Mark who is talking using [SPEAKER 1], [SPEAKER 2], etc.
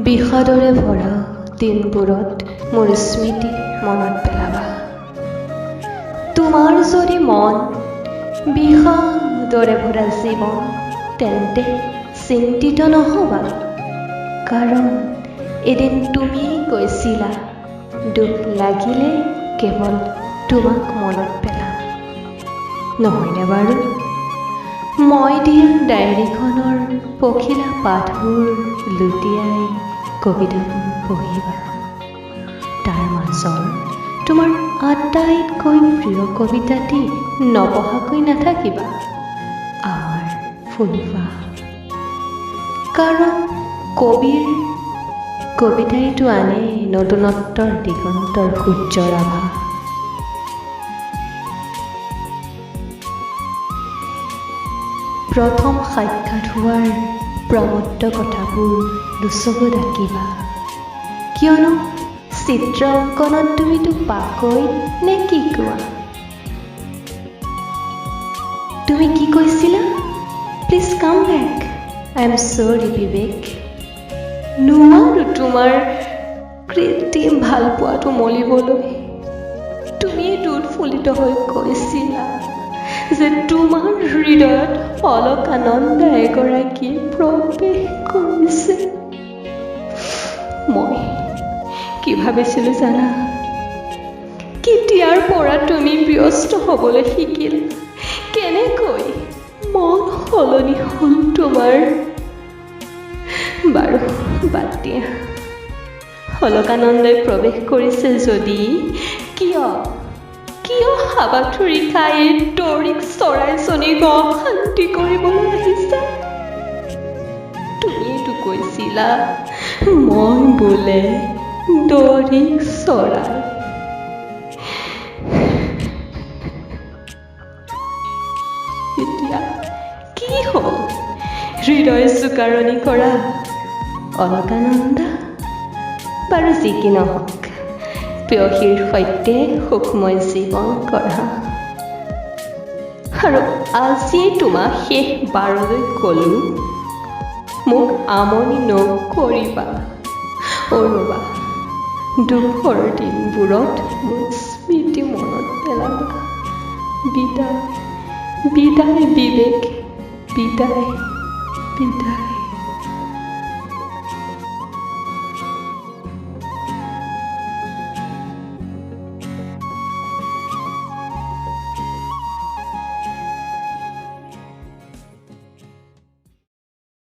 [SPEAKER 1] বিষাদৰে ভৰা দিনবোৰত মোৰ স্মৃতি মনত পেলাবা। তোমাৰ যদি মন বিষাদৰে ভৰা জীৱন, তেন্তে চিন্তিত নহবা, কাৰণ এদিন তুমি কৈছিলা দুখ লাগিলে কেৱল তোমাক মনত পেলাম। নহয়নে বাৰু? মই দিয়া ডায়েৰীখনৰ পখিলা পাতবোৰ লুটিয়াই কবিতাবোৰ পঢ়িবা। তাৰ মাজৰ তোমাৰ আটাইতকৈ প্ৰিয় কবিতাটি নপঢ়াকৈ নাথাকিবা, আমাৰ ফুলপাহ। কাৰণ কবিৰ কবিতাইটো আনে নতুনত্বৰ দিগন্তৰ সূৰ্যৰ আভা। প্ৰথম সাক্ষাৎ হোৱাৰ প্ৰমত্ত কথাবোৰ দুচকুত আঁকিবা, কিয়নো চিত্ৰ অংকনত তুমিতো পাকৈ নে কি কোৱা? তুমি কি কৈছিলা? Please come back. I am চৰি বিবেক। নোৱাৰো তোমাৰ কৃত্ৰিম ভাল পোৱাটো মলিবলৈ। তুমিয়েতো উৎফুল্লিত হৈ কৈছিলা যে তোমাৰ হৃদয়ত অলকানন্দা এগৰাকী প্ৰৱেশ কৰিছে। মই কি ভাবিছিলো জানা? কেতিয়াৰ পৰা তুমি ব্যস্ত হ'বলৈ শিকিলা? কেনেকৈ মন সলনি হ'ল তোমাৰ? বাৰু বাদ দিয়া, অলকানন্দাই প্ৰৱেশ কৰিছে যদি কিয় হাবাথুৰি খাই এই দৰিক চৰাইজনীক অশান্তি কৰিবলৈ আহিছা? তুমিয়েতো কৈছিলা মই বোলে দৰিক চৰাই। এতিয়া কি হ'ল? হৃদয় চুকাৰণি কৰা অলকানন্দা? বাৰু যি কি নহওক, প্ৰেয়সীৰ সৈতে সুখময় জীৱন কৰা। আৰু আজিয়ে তোমাক শেষবাৰলৈ ক'লো, মোক আমনি নকৰিবা। ৰ'বা, দুখৰ দিনবোৰত মোৰ স্মৃতি মনত পেলাবা। বিদায় বিদায় বিবেক, বিদায় বিদায়।